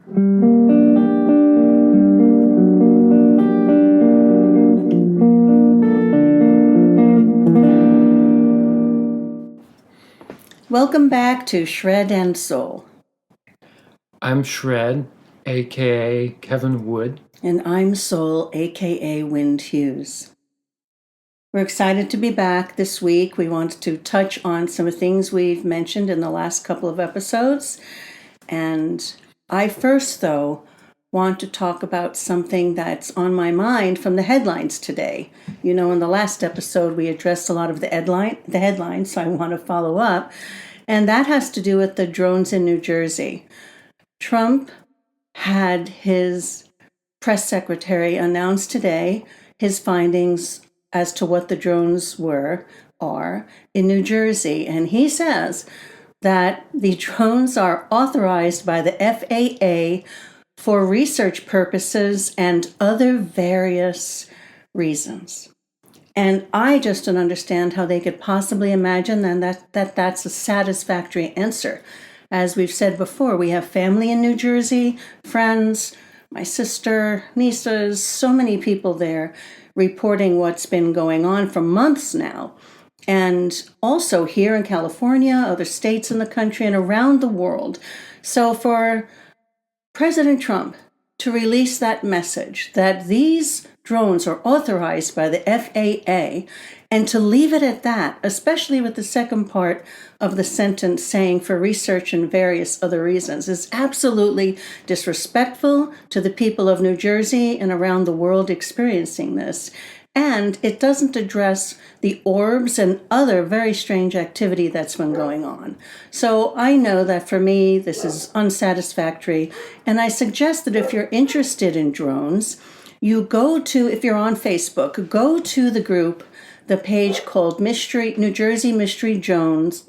Welcome back to Shred and Soul. I'm Shred, aka Kevin Wood. And I'm Soul, aka Wind Hughes. We're excited to be back this week. We want to touch on some things we've mentioned in the last couple of episodes. And I first, though, want to talk about something that's on my mind from the headlines today. You know, in the last episode, we addressed a lot of the headlines, so I want to follow up. And that has to do with the drones in New Jersey. Trump had his press secretary announce today his findings as to what the drones are in New Jersey. And he says that the drones are authorized by the FAA for research purposes and other various reasons. And I just don't understand how they could possibly imagine that's a satisfactory answer. As we've said before, we have family in New Jersey, friends, my sister, nieces, so many people there reporting what's been going on for months now. And also here in California, other states in the country, and around the world. So for President Trump to release that message that these drones are authorized by the FAA, and to leave it at that, especially with the second part of the sentence saying for research and various other reasons, is absolutely disrespectful to the people of New Jersey and around the world experiencing this. And it doesn't address the orbs and other very strange activity that's been going on. So I know that for me, this is unsatisfactory. And I suggest that if you're interested in drones, you go to, if you're on Facebook, go to the group, the page called New Jersey Mystery Drones.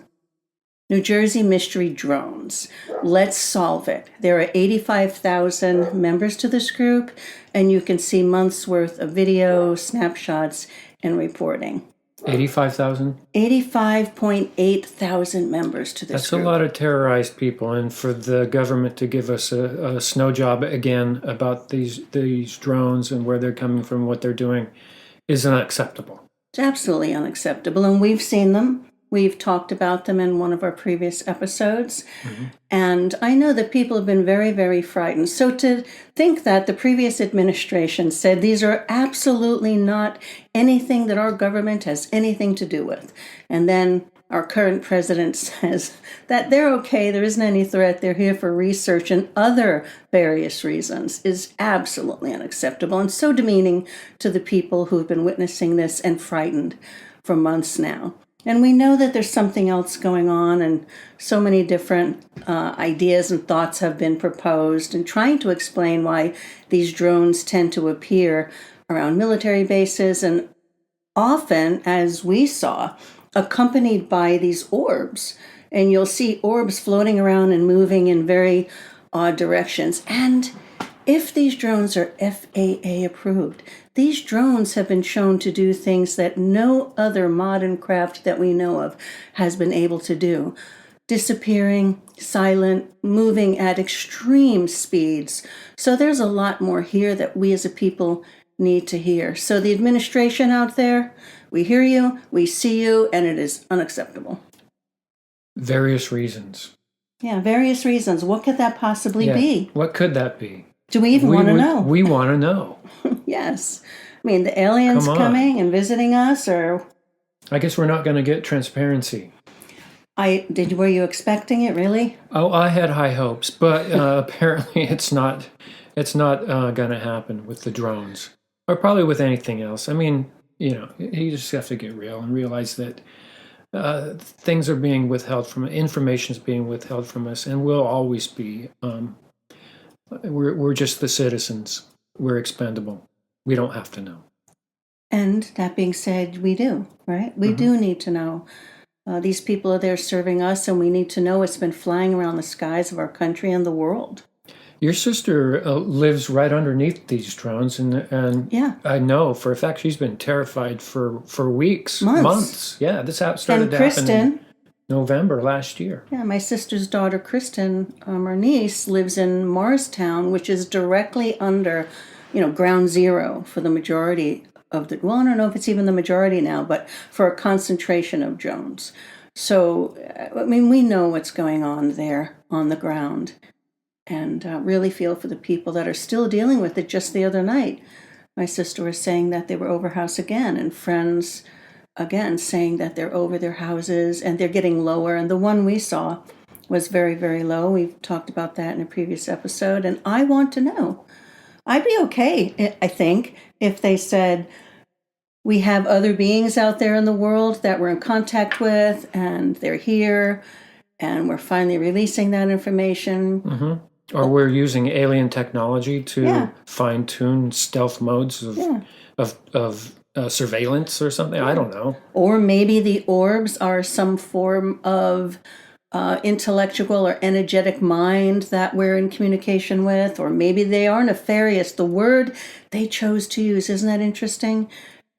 Let's solve it. There are 85,000 members to this group, and you can see months worth of video, snapshots, and reporting. 85,000? 85.8 thousand members to this group. That's a lot of terrorized people, and for the government to give us a snow job again about these drones and where they're coming from, what they're doing, is unacceptable. It's absolutely unacceptable, and we've seen them. We've talked about them in one of our previous episodes. Mm-hmm. And I know that people have been very, very frightened. So to think that the previous administration said these are absolutely not anything that our government has anything to do with. And then our current president says that they're okay, there isn't any threat, they're here for research and other various reasons, is absolutely unacceptable and so demeaning to the people who've been witnessing this and frightened for months now. And we know that there's something else going on, and so many different ideas and thoughts have been proposed, and trying to explain why these drones tend to appear around military bases, and often, as we saw, accompanied by these orbs. And you'll see orbs floating around and moving in very odd directions. And if these drones are FAA approved, these drones have been shown to do things that no other modern craft that we know of has been able to do. Disappearing, silent, moving at extreme speeds. So there's a lot more here that we as a people need to hear. So the administration out there, we hear you, we see you, and it is unacceptable. Various reasons. Yeah, various reasons. What could that possibly be? What could that be? Do we even want to know? We want to know. Yes. I mean, the aliens coming and visiting us, or... I guess we're not going to get transparency. Were you expecting it, really? Oh, I had high hopes, but apparently it's not going to happen with the drones, or probably with anything else. I mean, you just have to get real and realize that things are being withheld from, information is being withheld from us, and will always be. We're just the citizens. We're expendable. We don't have to know. And that being said, we do, right? We do need to know. These people are there serving us, and we need to know what's been flying around the skies of our country and the world. Your sister lives right underneath these drones, and yeah. I know for a fact she's been terrified for weeks, months. Yeah, this started and Kristen, happening. November last year. Yeah, my sister's daughter, Kristen, her niece, lives in Morristown, which is directly under, ground zero for the majority of the, well, I don't know if it's even the majority now, but for a concentration of drones. So, we know what's going on there on the ground, and really feel for the people that are still dealing with it. Just the other night, my sister was saying that they were over house again, and friends again saying that they're over their houses and they're getting lower. And the one we saw was very, very low. We've talked about that in a previous episode. And I want to know. I'd be okay, I think, if they said, we have other beings out there in the world that we're in contact with, and they're here, and we're finally releasing that information. Mm-hmm. Or we're using alien technology to Yeah. fine-tune stealth modes of surveillance or something. I don't know. Or maybe the orbs are some form of intellectual or energetic mind that we're in communication with, or maybe they are nefarious. The word they chose to use, isn't that interesting?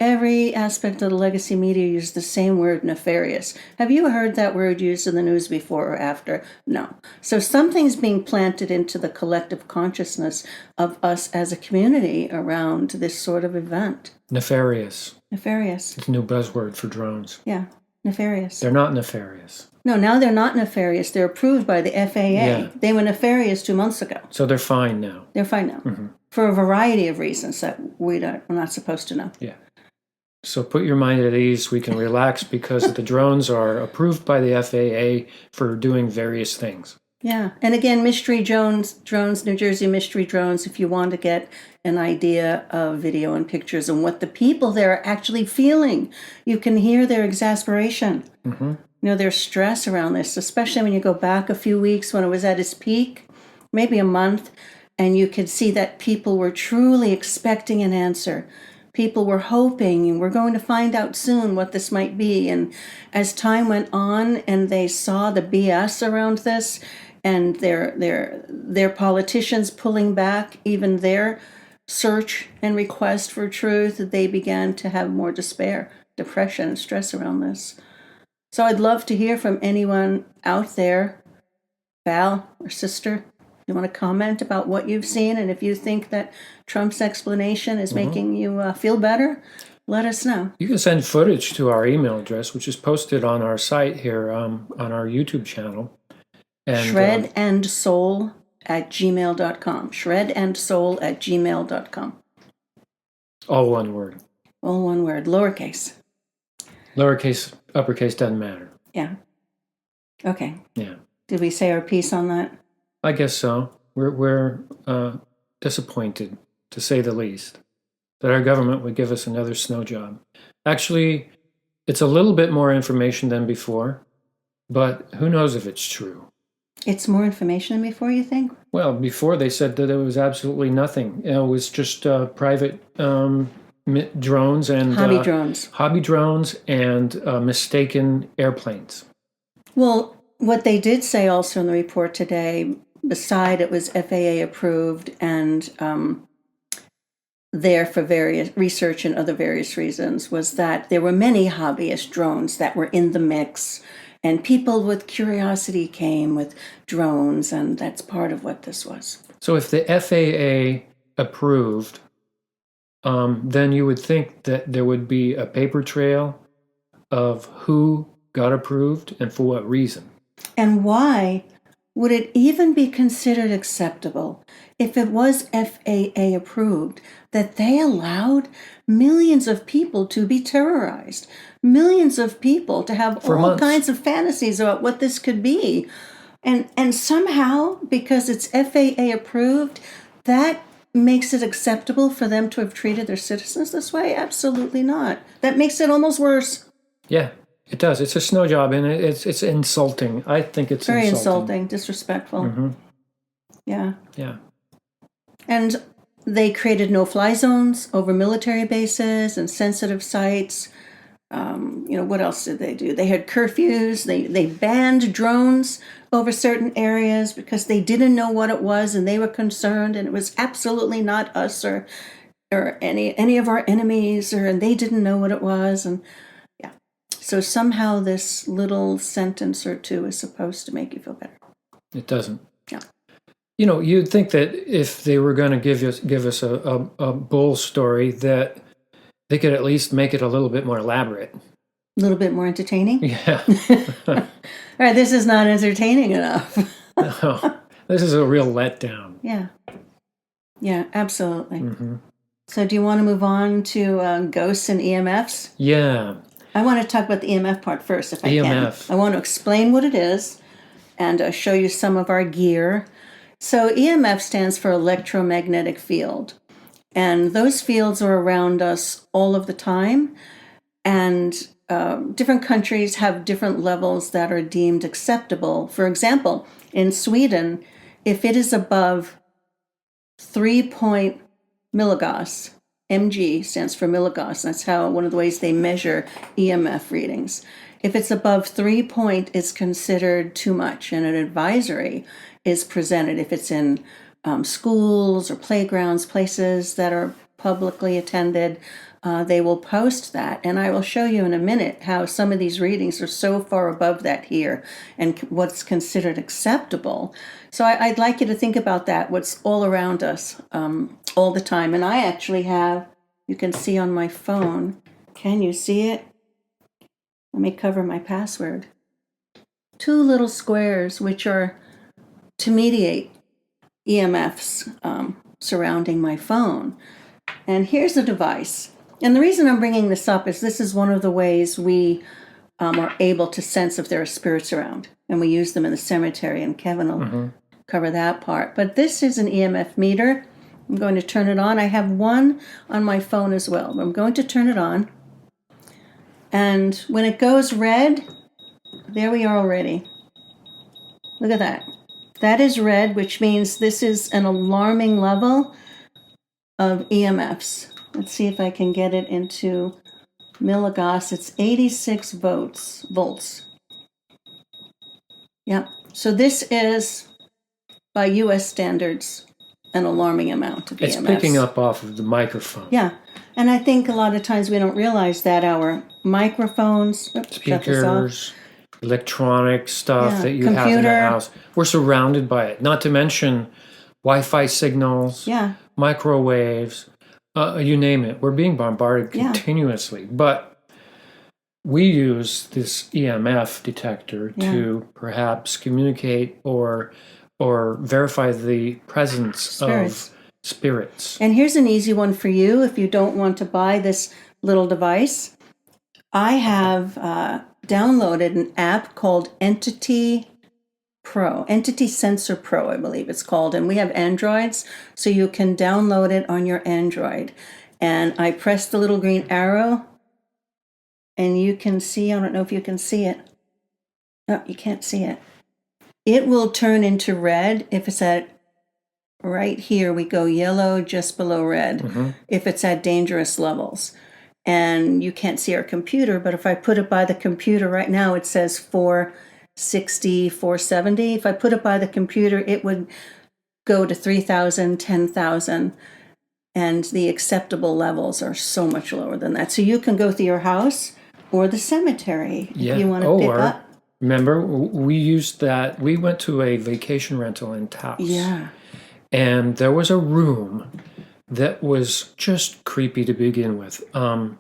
Every aspect of the legacy media used the same word, nefarious. Have you heard that word used in the news before or after? No. So something's being planted into the collective consciousness of us as a community around this sort of event. Nefarious. Nefarious. It's a new buzzword for drones. Yeah, nefarious. They're not nefarious. No, now they're not nefarious. They're approved by the FAA. Yeah. They were nefarious 2 months ago. So they're fine now. They're fine now. Mm-hmm. For a variety of reasons that we're not supposed to know. Yeah. So put your mind at ease. We can relax because the drones are approved by the FAA for doing various things. Yeah. And again, Mystery Drones, New Jersey Mystery Drones, if you want to get an idea of video and pictures and what the people there are actually feeling. You can hear their exasperation, Mm-hmm. Their stress around this, especially when you go back a few weeks when it was at its peak, maybe a month, and you could see that people were truly expecting an answer. People were hoping, and we're going to find out soon what this might be. And as time went on and they saw the BS around this and their politicians pulling back even their search and request for truth, they began to have more despair, depression, and stress around this. So I'd love to hear from anyone out there, Val or sister. You want to comment about what you've seen, and if you think that Trump's explanation is making you feel better, let us know. You can send footage to our email address, which is posted on our site here on our YouTube channel. And, shreddandsoul@gmail.com. shreddandsoul@gmail.com. all one word. All one word, lowercase. Lowercase, uppercase doesn't matter. Yeah. Okay. Yeah. Did we say our piece on that? I guess so. We're disappointed, to say the least, that our government would give us another snow job. Actually, it's a little bit more information than before, but who knows if it's true. It's more information than before, you think? Well, before they said that it was absolutely nothing. It was just private drones and hobby drones and mistaken airplanes. Well, what they did say also in the report today, beside it was FAA approved and there for various research and other various reasons, was that there were many hobbyist drones that were in the mix, and people with curiosity came with drones, and that's part of what this was. So if the FAA approved, then you would think that there would be a paper trail of who got approved and for what reason. And why would it even be considered acceptable if it was FAA approved that they allowed millions of people to be terrorized, millions of people to have For all months. kinds of fantasies about what this could be? And somehow, because it's FAA approved, that makes it acceptable for them to have treated their citizens this way? Absolutely not. That makes it almost worse. Yeah, it does. It's a snow job, and it's insulting. I think it's Very insulting, disrespectful. Mm-hmm. Yeah. Yeah. And they created no-fly zones over military bases and sensitive sites. What else did they do? They had curfews. They banned drones over certain areas because they didn't know what it was and they were concerned, and it was absolutely not us or any of our enemies, and they didn't know what it was. And yeah, So somehow this little sentence or two is supposed to make you feel better. It doesn't. No. You know, you'd think that if they were going to give us a bull story, that they could at least make it a little bit more elaborate. A little bit more entertaining? Yeah. All right, this is not entertaining enough. No, this is a real letdown. Yeah. Yeah, absolutely. Mm-hmm. So do you want to move on to ghosts and EMFs? Yeah. I want to talk about the EMF part first, if I EMF. can. I want to explain what it is and show you some of our gear. So EMF stands for electromagnetic field. And those fields are around us all of the time. And different countries have different levels that are deemed acceptable. For example, in Sweden, if it is above 3 milligauss, mg stands for milligauss. That's how one of the ways they measure EMF readings. If it's above 3 it's considered too much, and an advisory is presented if it's in schools or playgrounds, places that are publicly attended. They will post that, and I will show you in a minute how some of these readings are so far above that here and what's considered acceptable. So I'd like you to think about that, what's all around us all the time. And I actually have, you can see on my phone, can you see it? Let me cover my password. 2 little squares which are to mediate EMFs surrounding my phone. And here's the device. And the reason I'm bringing this up is this is one of the ways we are able to sense if there are spirits around. And we use them in the cemetery, and Kevin will cover that part. But this is an EMF meter. I'm going to turn it on. I have one on my phone as well. But I'm going to turn it on. And when it goes red, there we are already. Look at that. That is red, which means this is an alarming level of EMFs. Let's see if I can get it into milligauss. It's 86 volts. Yeah. So this is, by U.S. standards, an alarming amount of EMFs. It's picking up off of the microphone. Yeah. And I think a lot of times we don't realize that our microphones, speakers, electronic stuff that you have in the house, we're surrounded by it. Not to mention Wi-Fi signals, microwaves, you name it. We're being bombarded continuously. But we use this EMF detector to perhaps communicate or verify the presence of spirits. And here's an easy one for you if you don't want to buy this little device. I have downloaded an app called Entity Sensor Pro, I believe it's called. And we have Androids, so you can download it on your Android. And I press the little green arrow, and you can see, I don't know if you can see it. No, you can't see it. It will turn into red if it's at, right here, we go yellow just below red, if it's at dangerous levels. And you can't see our computer, but if I put it by the computer right now, it says 460, 470. If I put it by the computer, it would go to 3,000, 10,000. And the acceptable levels are so much lower than that. So you can go through your house or the cemetery if you want to pick up. Remember, we used that. We went to a vacation rental in Taos. Yeah. And there was a room that was just creepy to begin with. And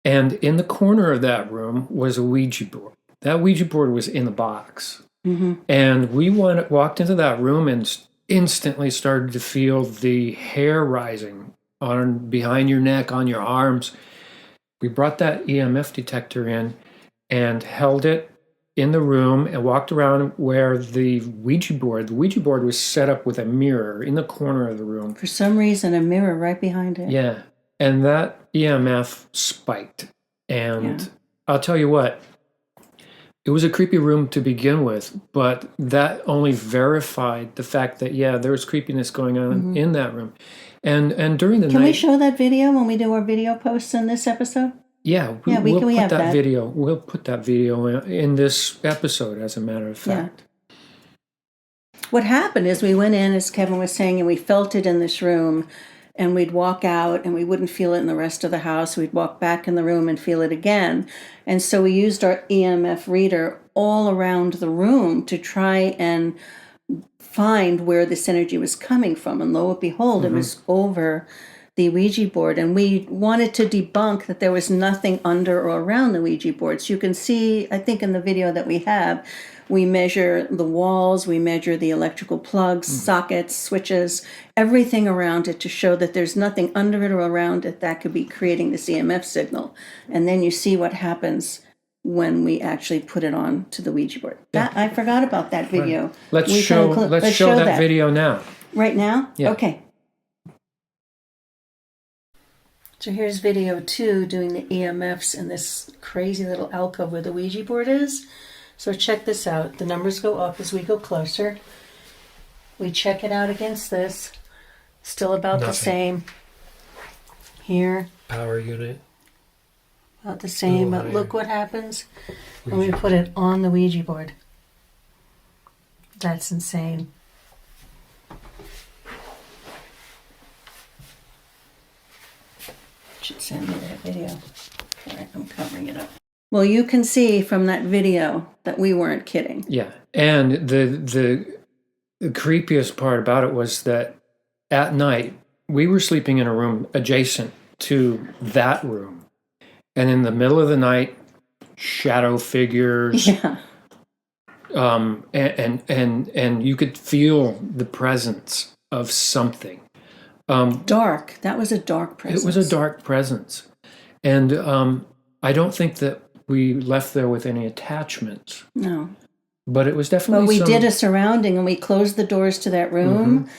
in the corner of that room was a Ouija board. That Ouija board was in the box. And we walked into that room and instantly started to feel the hair rising behind your neck, on your arms. We brought that EMF detector in and held it in the room and walked around where the Ouija board was set up with a mirror in the corner of the room. For some reason, a mirror right behind it. Yeah. And that EMF spiked. And I'll tell you what, it was a creepy room to begin with, but that only verified the fact that, there was creepiness going on in that room. And during the night... Can we show that video when we do our video posts in this episode? We'll put that video. We'll put that video in this episode, as a matter of fact. What happened is we went in, as Kevin was saying, and we felt it in this room. and we'd walk out and we wouldn't feel it in the rest of the house. We'd walk back in the room and feel it again. And so we used our EMF reader all around the room to try and find where this energy was coming from. And lo and behold, it was over the Ouija board. And we wanted to debunk that there was nothing under or around the Ouija board. So you can see, I think in the video that we have, we measure the walls, we measure the electrical plugs, sockets, switches, everything around it to show that there's nothing under it or around it that could be creating this EMF signal. And then you see what happens when we actually put it on to the Ouija board. That, I forgot about that video. Right. Let's show that video now. Right now? Yeah. Okay. So here's video 2 doing the EMFs in this crazy little alcove where the Ouija board is. So check this out. The numbers go up as we go closer. We check it out against this. Still about the same. Here. Power unit. About the same, but look what happens when we put it on the Ouija board. That's insane. Should send me that video. All right, I'm covering it up. Well, you can see from that video that we weren't kidding. Yeah, and the creepiest part about it was that at night we were sleeping in a room adjacent to that room, and in the middle of the night, shadow figures. Yeah. And you could feel the presence of something. Dark. That was a dark presence. It was a dark presence, and I don't think that we left there with any attachments. No. But it was definitely. But we did a surrounding, and we closed the doors to that room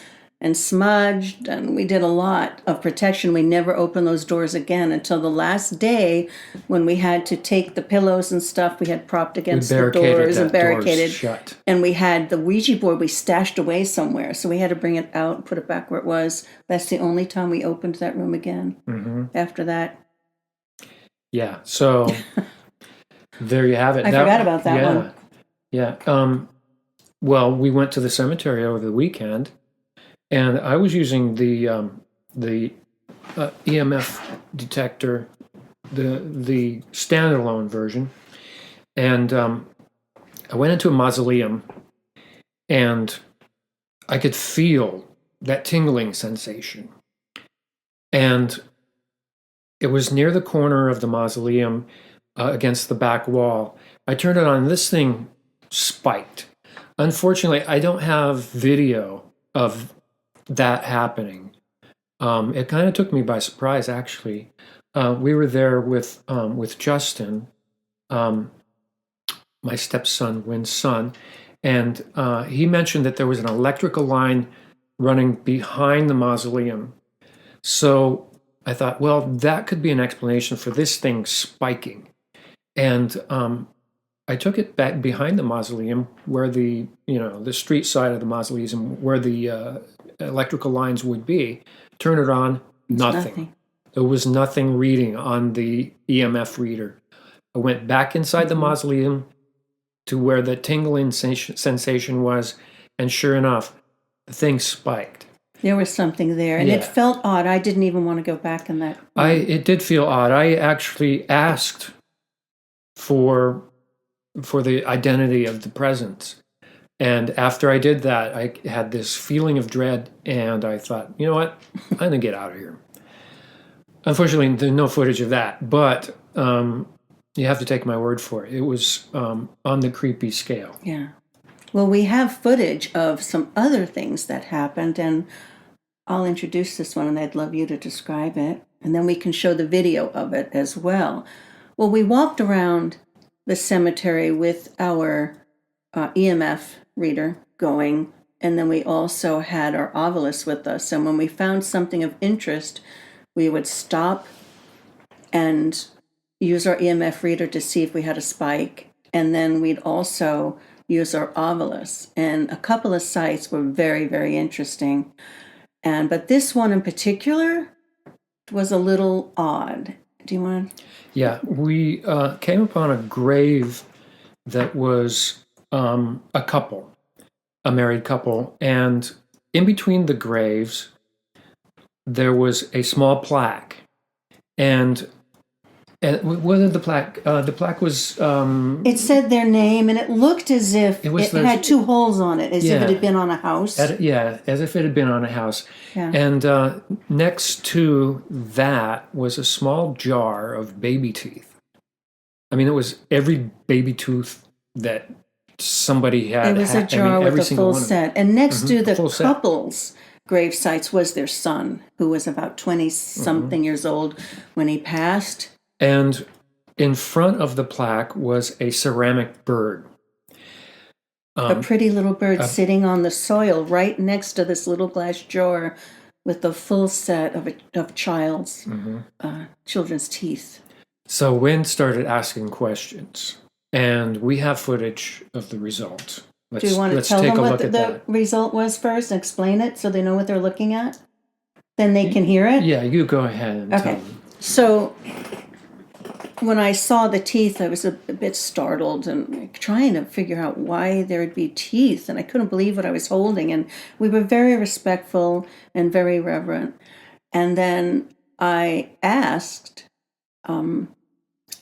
and smudged, and we did a lot of protection. We never opened those doors again until the last day when we had to take the pillows and stuff we had propped against the doors and barricaded. Shut. And we had the Ouija board we stashed away somewhere, so we had to bring it out and put it back where it was. That's the only time we opened that room again. After that. Yeah, so there you have it. I forgot about that one. Yeah. Well, we went to the cemetery over the weekend, and I was using the EMF detector, the standalone version, and I went into a mausoleum, and I could feel that tingling sensation, and it was near the corner of the mausoleum against the back wall. I turned it on, and this thing spiked. Unfortunately, I don't have video of that happening. It kind of took me by surprise, actually. We were there with Justin, my stepson, Wynn's son, and he mentioned that there was an electrical line running behind the mausoleum. So I thought, well, that could be an explanation for this thing spiking. And I took it back behind the mausoleum where the street side of the mausoleum, where the electrical lines would be. Turn it on, nothing. There was nothing reading on the EMF reader. I went back inside the mausoleum to where the tingling sensation was, and sure enough, the thing spiked. There was something there, and it felt odd. I didn't even want to go back in that room. It did feel odd. I actually asked for the identity of the presence. And after I did that, I had this feeling of dread, and I thought, you know what? I'm going to get out of here. Unfortunately, there's no footage of that, but you have to take my word for it. It was on the creepy scale. Yeah. Well, we have footage of some other things that happened, and I'll introduce this one, and I'd love you to describe it, and then we can show the video of it as well. Well, we walked around the cemetery with our EMF reader going, and then we also had our Ovilus with us, and when we found something of interest, we would stop and use our EMF reader to see if we had a spike, and then we'd also use our Ovilus. And a couple of sites were very, very interesting. But this one in particular was a little odd. Do you want? Yeah, we came upon a grave that was a couple, a married couple, and in between the graves there was a small plaque, and whether the plaque was It said their name, and it looked as if it had two holes on it, as if it had been on a house. As if it had been on a house. Yeah. And next to that was a small jar of baby teeth. I mean, it was every baby tooth that somebody had. It was a jar with a full set. And next to the couple's grave sites was their son, who was about 20-something years old when he passed. And in front of the plaque was a ceramic bird. A pretty little bird sitting on the soil right next to this little glass jar with the full set of children's teeth. So Wynn started asking questions, and we have footage of the result. Do you want to tell them what the result was first and explain it so they know what they're looking at? Then they can hear it? Yeah, you go ahead and tell them. So when I saw the teeth, I was a bit startled and trying to figure out why there would be teeth, and I couldn't believe what I was holding. And we were very respectful and very reverent. And then I asked,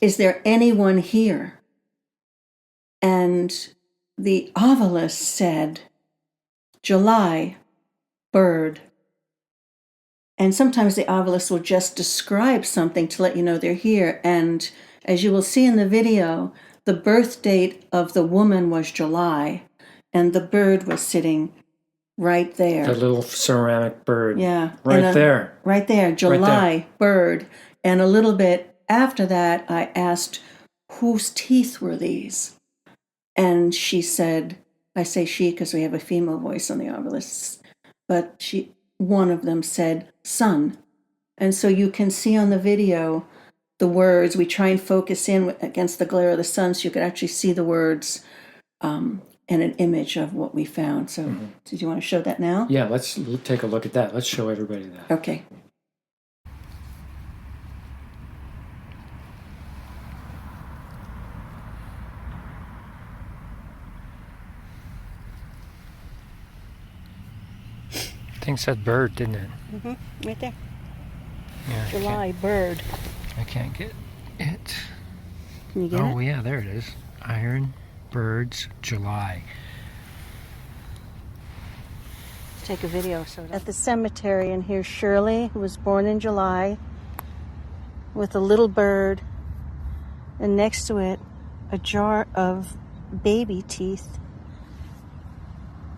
is there anyone here? And the Ovilus said, July, bird. And sometimes the Ovilus will just describe something to let you know they're here. And as you will see in the video, the birth date of the woman was July, and the bird was sitting right there. The little ceramic bird. Yeah. Right there. Right there, July, bird. And a little bit after that, I asked, whose teeth were these? And she said, I say she because we have a female voice on the Ovilus, but one of them said, son. And so you can see on the video the words. We try and focus in against the glare of the sun so you could actually see the words and an image of what we found. So did you want to show that now? Yeah, let's take a look at that. Let's show everybody that. Okay. Thing said bird, didn't it? Right there. Yeah, July, bird. I can't get it. Can you get it? Oh, yeah, there it is. Iron, birds, July. Let's take a video. At the cemetery, and here's Shirley, who was born in July, with a little bird, and next to it, a jar of baby teeth,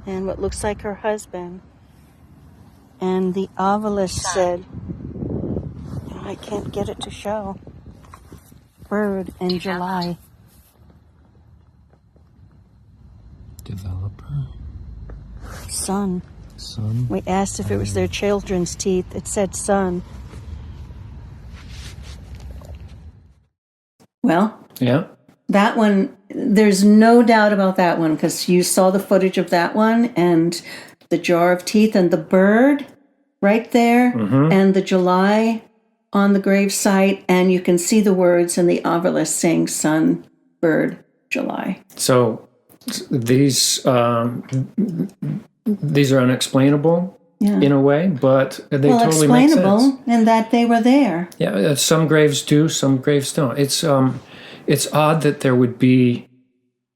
and what looks like her husband. And the Ovilus said, I can't get it to show, bird and July. Developer. Son. Son. We asked if it was their children's teeth. It said son. Well, yeah. That one, there's no doubt about that one because you saw the footage of that one and the jar of teeth and the bird right there and the July on the grave site, and you can see the words in the Ovilus saying son, bird, July. So these are unexplainable in a way, but they totally make sense. Explainable in that they were there. Yeah, some graves do, some graves don't. It's odd that there would be,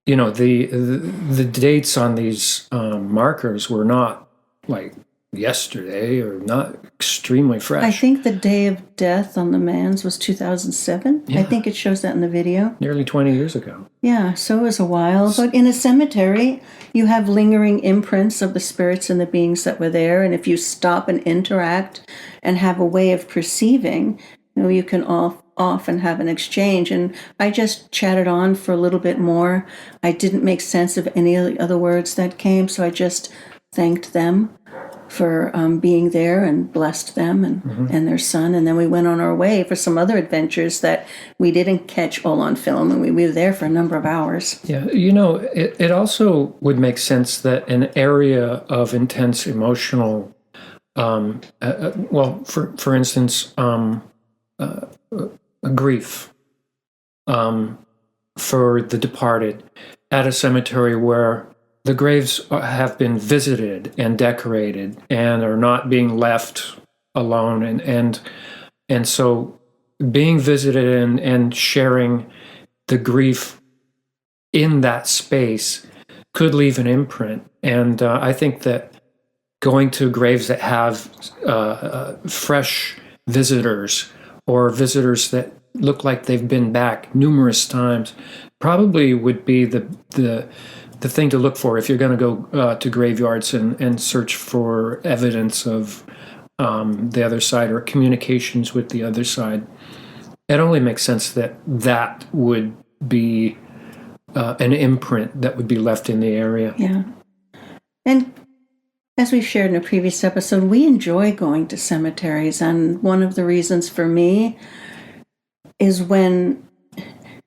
the dates on these markers were not like yesterday or not extremely fresh. I think the day of death on the man's was 2007. Yeah. I think it shows that in the video. Nearly 20 years ago. Yeah, so it was a while. But in a cemetery, you have lingering imprints of the spirits and the beings that were there. And if you stop and interact and have a way of perceiving, you can often have an exchange. And I just chatted on for a little bit more. I didn't make sense of any of the other words that came, so I just thanked them for being there and blessed them and their son. And then we went on our way for some other adventures that we didn't catch all on film, and we were there for a number of hours. Yeah, it also would make sense that an area of intense emotional, for instance, grief for the departed at a cemetery where the graves have been visited and decorated and are not being left alone, and so being visited and sharing the grief in that space could leave an imprint. And I think that going to graves that have fresh visitors, or visitors that look like they've been back numerous times, probably would be the thing to look for if you're going to go to graveyards and search for evidence of the other side or communications with the other side. It only makes sense that that would be an imprint that would be left in the area. Yeah. And as we shared in a previous episode, we enjoy going to cemeteries. And one of the reasons for me is when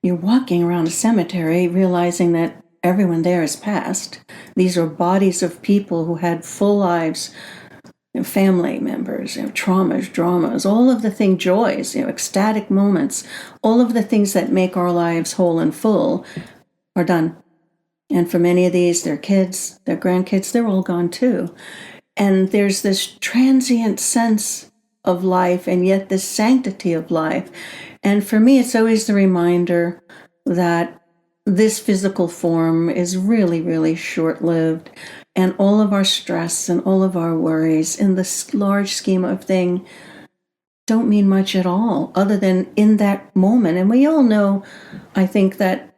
you're walking around a cemetery, realizing that everyone there is passed. These are bodies of people who had full lives, family members, traumas, dramas, all of the things, joys, ecstatic moments, all of the things that make our lives whole and full are done. And for many of these, their kids, their grandkids, they're all gone too. And there's this transient sense of life and yet this sanctity of life. And for me, it's always the reminder that this physical form is really, really short-lived. And all of our stress and all of our worries in this large scheme of thing don't mean much at all, other than in that moment. And we all know, I think, that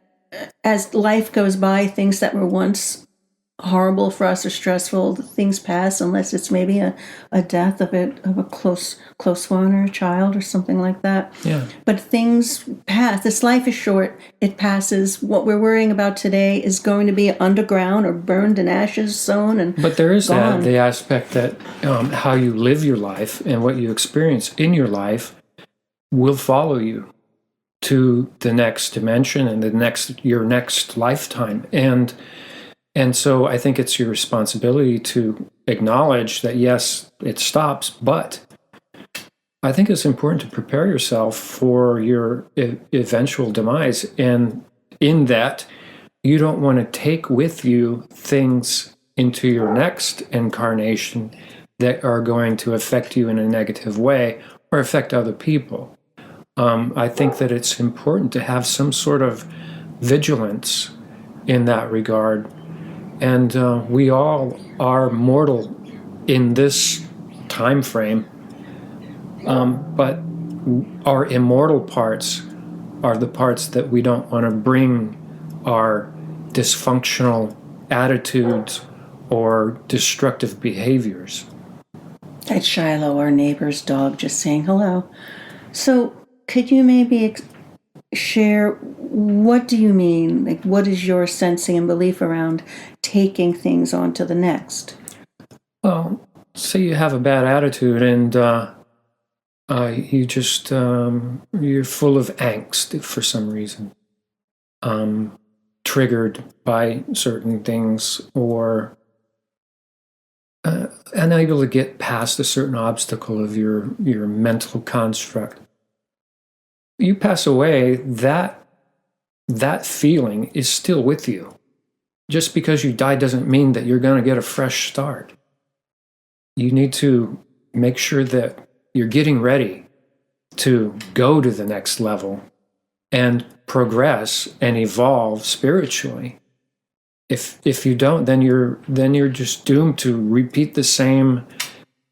as life goes by, things that were once horrible for us or stressful, things pass, unless it's maybe a death of a close one or a child or something like that. Yeah. But things pass. This life is short. It passes. What we're worrying about today is going to be underground or burned in ashes, sown and But there is gone. the aspect that how you live your life and what you experience in your life will follow you to the next dimension and your next lifetime. And so I think it's your responsibility to acknowledge that, yes, it stops, but I think it's important to prepare yourself for your eventual demise. And in that, you don't want to take with you things into your next incarnation that are going to affect you in a negative way or affect other people. I think that it's important to have some sort of vigilance in that regard. And we all are mortal in this time frame, but our immortal parts are the parts that we don't want to bring our dysfunctional attitudes or destructive behaviors. That's Shiloh, our neighbor's dog, just saying hello. So could you maybe share, what do you mean? Like, what is your sensing and belief around taking things on to the next? Well, say you have a bad attitude and you just, you're full of angst for some reason, triggered by certain things, or unable to get past a certain obstacle of your mental construct. You pass away, that feeling is still with you. Just because you die doesn't mean that you're going to get a fresh start. You need to make sure that you're getting ready to go to the next level and progress and evolve spiritually. If you don't, then you're just doomed to repeat the same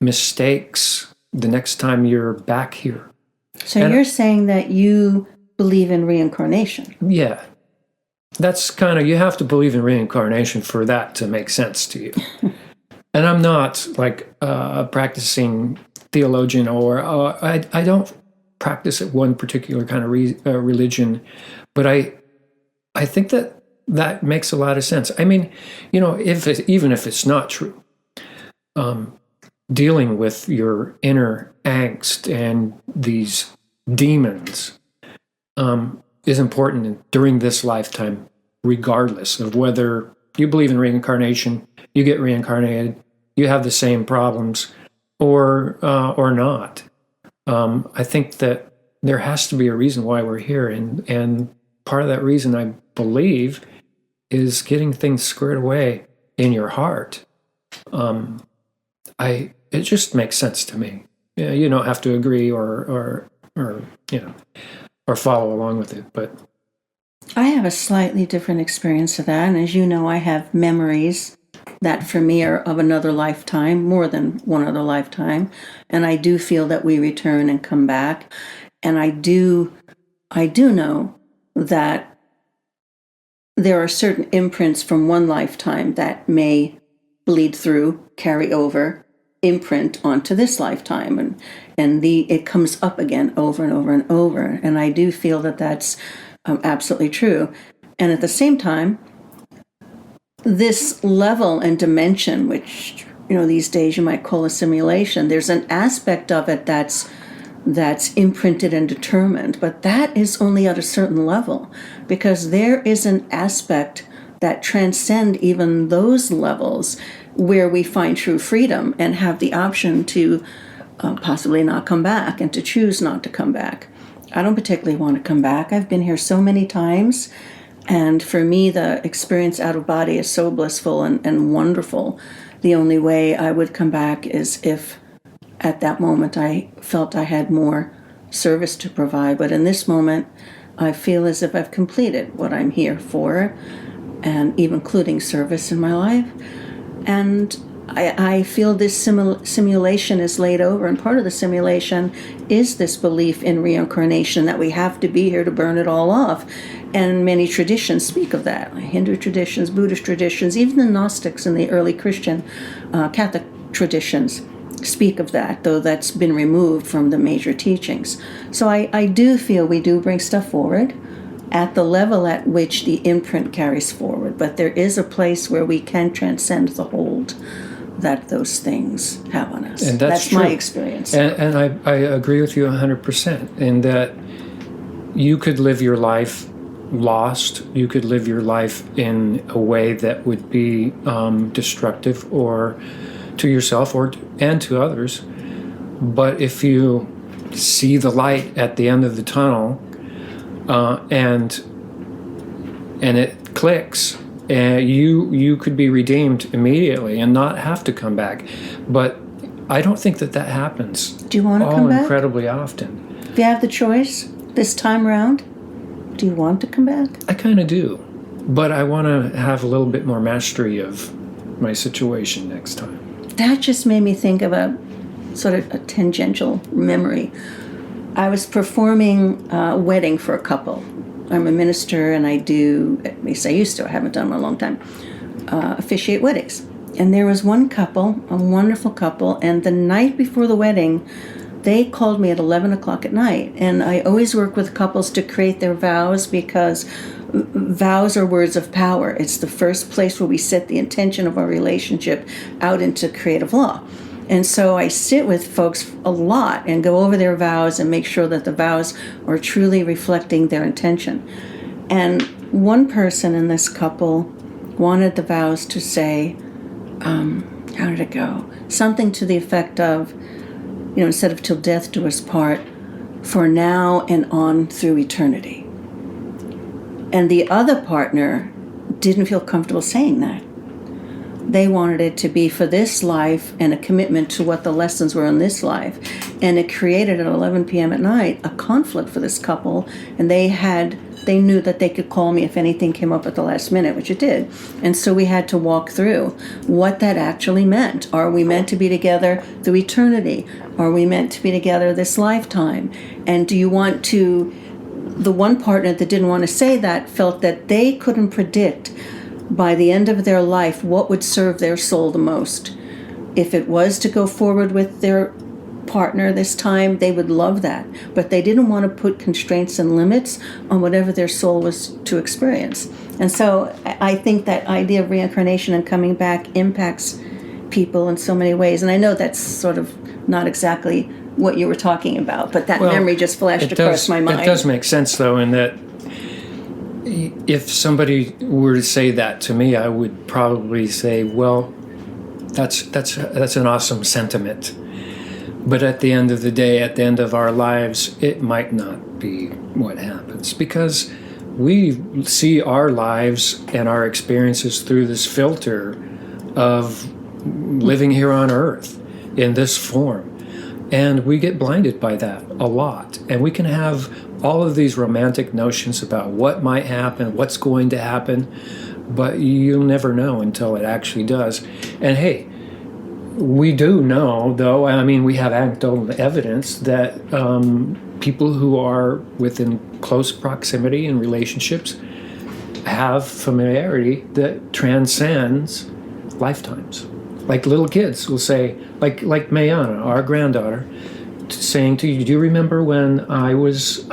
mistakes the next time you're back here. So you're saying that you believe in reincarnation? Yeah. That's kind of, you have to believe in reincarnation for that to make sense to you. And I'm not like a practicing theologian, or I don't practice at one particular kind of religion, but I think that makes a lot of sense. I mean, even if it's not true, dealing with your inner angst and these demons is important during this lifetime, regardless of whether you believe in reincarnation, you get reincarnated, you have the same problems, or not. I think that there has to be a reason why we're here, and part of that reason, I believe, is getting things squared away in your heart. It just makes sense to me. You don't have to agree or or follow along with it, but I have a slightly different experience of that, and as you know, I have memories that for me are of another lifetime, more than one other lifetime, and I do feel that we return and come back, and I do know that there are certain imprints from one lifetime that may bleed through, carry over, imprint onto this lifetime, and it comes up again over and over and over, and I do feel that that's absolutely true. And at the same time, this level and dimension, which these days you might call a simulation, there's an aspect of it that's imprinted and determined, but that is only at a certain level, because there is an aspect that transcend even those levels where we find true freedom and have the option to possibly not come back and to choose not to come back. I don't particularly want to come back. I've been here so many times, and for me the experience out of body is so blissful and wonderful. The only way I would come back is if at that moment I felt I had more service to provide, but in this moment I feel as if I've completed what I'm here for, and even including service in my life. And I feel this simulation is laid over, and part of the simulation is this belief in reincarnation, that we have to be here to burn it all off. And many traditions speak of that, Hindu traditions, Buddhist traditions, even the Gnostics and the early Christian Catholic traditions speak of that, though that's been removed from the major teachings. So I do feel we do bring stuff forward at the level at which the imprint carries forward, but there is a place where we can transcend the hold that those things have on us. And that's my true. experience. And I agree with you 100% in that you could live your life lost. You could live your life in a way that would be destructive or to yourself and to others. But if you see the light at the end of the tunnel and it clicks, you could be redeemed immediately and not have to come back. But I don't think that happens. Do you want to come back? Incredibly often. If you have the choice this time around, do you want to come back? I kind of do. But I want to have a little bit more mastery of my situation next time. That just made me think of a sort of a tangential memory. I was performing a wedding for a couple. I'm a minister, and I do, at least I used to, I haven't done it in a long time, officiate weddings. And there was one couple, a wonderful couple, and the night before the wedding, they called me at 11 o'clock at night. And I always work with couples to create their vows, because vows are words of power. It's the first place where we set the intention of our relationship out into creative law. And so I sit with folks a lot and go over their vows and make sure that the vows are truly reflecting their intention. And one person in this couple wanted the vows to say, how did it go? Something to the effect of, instead of till death do us part, for now and on through eternity. And the other partner didn't feel comfortable saying that. They wanted it to be for this life and a commitment to what the lessons were in this life. And it created at 11 p.m. at night a conflict for this couple. And they knew that they could call me if anything came up at the last minute, which it did. And so we had to walk through what that actually meant. Are we meant to be together through eternity? Are we meant to be together this lifetime? And do you want to... The one partner that didn't want to say that felt that they couldn't predict by the end of their life what would serve their soul the most. If it was to go forward with their partner this time, they would love that. But they didn't want to put constraints and limits on whatever their soul was to experience. And so I think that idea of reincarnation and coming back impacts people in so many ways. And I know that's sort of not exactly what you were talking about, but that memory just flashed across my mind. It does make sense, though, in that if somebody were to say that to me, I would probably say, well, that's an awesome sentiment. But at the end of the day, at the end of our lives, it might not be what happens, because we see our lives and our experiences through this filter of living here on Earth in this form. And we get blinded by that a lot. And we can have all of these romantic notions about what might happen, what's going to happen, but you'll never know until it actually does. And hey, we do know, though, I mean, we have anecdotal evidence that people who are within close proximity in relationships have familiarity that transcends lifetimes. Like little kids will say, like Mayana, our granddaughter, saying to you, "Do you remember when I was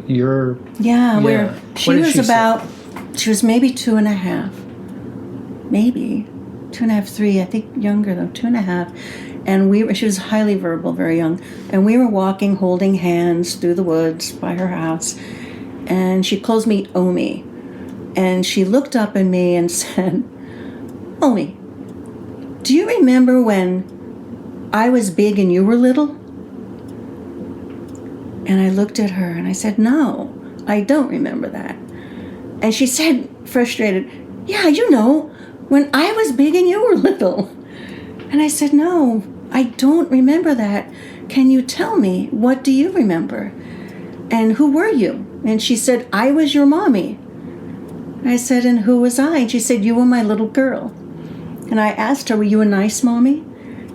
your..." Yeah, where What she did was she say? she was maybe 2.5, maybe 2.5, 3. I think younger though, 2.5. And she was highly verbal, very young. And we were walking, holding hands through the woods by her house. And she calls me Omi. And she looked up at me and said, "Omi, do you remember when I was big and you were little?" And I looked at her and I said, "No, I don't remember that." And she said, frustrated, "Yeah, you know, when I was big and you were little." And I said, "No, I don't remember that. Can you tell me, what do you remember? And who were you?" And she said, "I was your mommy." I said, "And who was I?" And she said, "You were my little girl." And I asked her, "Were you a nice mommy?"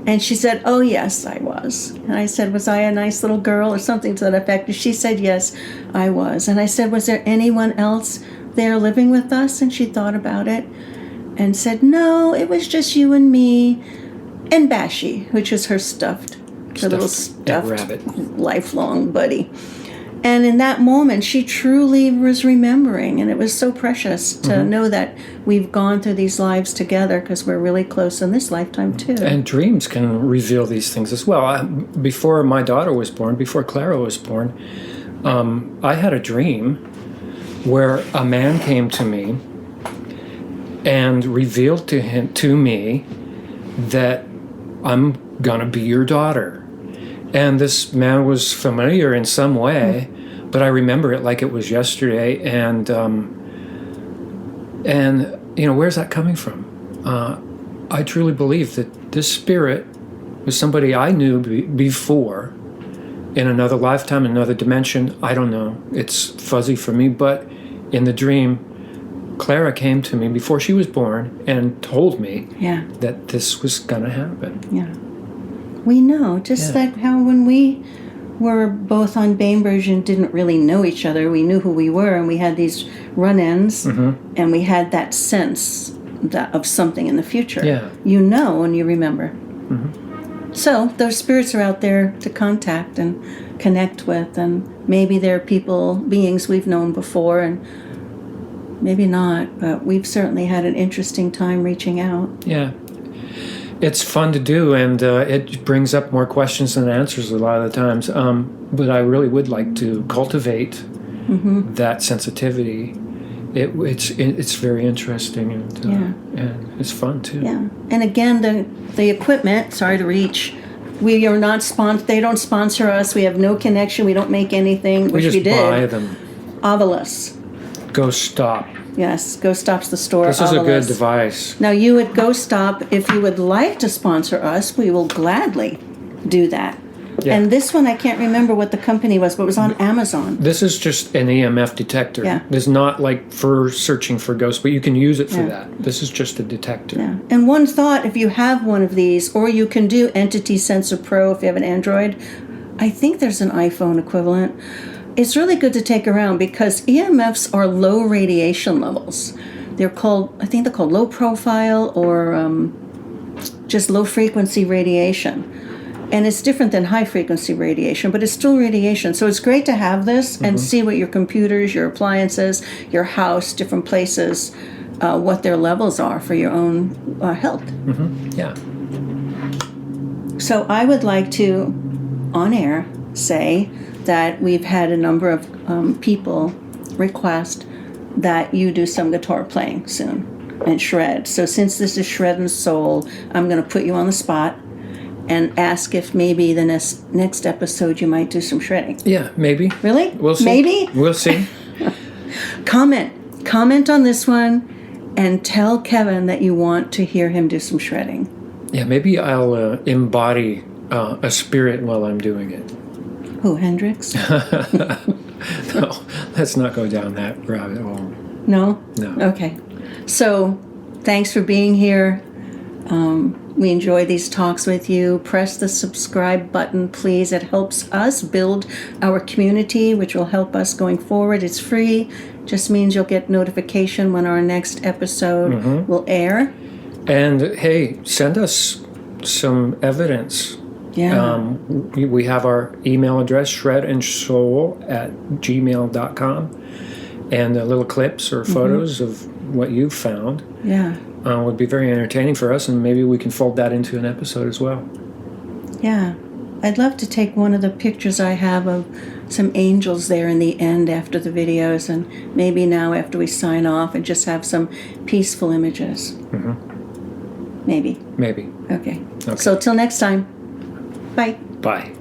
And she said, "Oh, yes, I was." And I said, "Was I a nice little girl?" or something to that effect. And she said, "Yes, I was." And I said, "Was there anyone else there living with us?" And she thought about it and said, "No, it was just you and me and Bashi," which was her little stuffed rabbit, lifelong buddy. And in that moment, she truly was remembering, and it was so precious to know that we've gone through these lives together, because we're really close in this lifetime too. And dreams can reveal these things as well. Before my daughter was born, before Clara was born, I had a dream where a man came to me and revealed to me that I'm gonna be your daughter. And this man was familiar in some way, but I remember it like it was yesterday. And you know, where's that coming from? I truly believe that this spirit was somebody I knew before in another lifetime, another dimension. I don't know. It's fuzzy for me, but in the dream, Clara came to me before she was born and told me that this was going to happen. Yeah. We know, just like how when we were both on Bainbridge and didn't really know each other, we knew who we were, and we had these run-ins, and we had that sense of something in the future. Yeah. You know and you remember. So those spirits are out there to contact and connect with, and maybe they're beings we've known before, and maybe not, but we've certainly had an interesting time reaching out. Yeah. It's fun to do, and it brings up more questions than answers a lot of the times. But I really would like to cultivate that sensitivity. It's very interesting, and it's fun too. Yeah, and again, the equipment. Sorry to reach. We are not sponsored. They don't sponsor us. We have no connection. We don't make anything. We just buy them. Ovilus. Go Stop. Yes, Go Stop's the store. This is a good device. Now, you at Go Stop, if you would like to sponsor us, we will gladly do that. Yeah. And this one, I can't remember what the company was, but it was on Amazon. This is just an EMF detector. Yeah. It's not like for searching for ghosts, but you can use it for that. This is just a detector. Yeah. And one thought, if you have one of these, or you can do Entity Sensor Pro if you have an Android, I think there's an iPhone equivalent. It's really good to take around, because EMFs are low radiation levels. I think they're called low profile, or just low frequency radiation. And it's different than high frequency radiation, but it's still radiation. So it's great to have this and see what your computers, your appliances, your house, different places, what their levels are for your own health. Yeah. So I would like to, on air, say that we've had a number of people request that you do some guitar playing soon and shred. So since this is Shred and Soul, I'm going to put you on the spot and ask if maybe the next episode you might do some shredding. Yeah, maybe. Really? We'll see. Maybe? We'll see. Comment on this one and tell Kevin that you want to hear him do some shredding. Yeah, maybe I'll embody a spirit while I'm doing it. Who, Hendrix? No, let's not go down that rabbit hole. No? No. Okay. So, thanks for being here. We enjoy these talks with you. Press the subscribe button, please. It helps us build our community, which will help us going forward. It's free. Just means you'll get notification when our next episode will air. And hey, send us some evidence. Yeah. We have our email address, shredandshow@gmail.com, and little clips or photos of what you've found. Yeah. Would be very entertaining for us, and maybe we can fold that into an episode as well. Yeah. I'd love to take one of the pictures I have of some angels there in the end after the videos, and maybe now after we sign off, and just have some peaceful images. Maybe. Maybe. Okay. So till next time. Bye. Bye.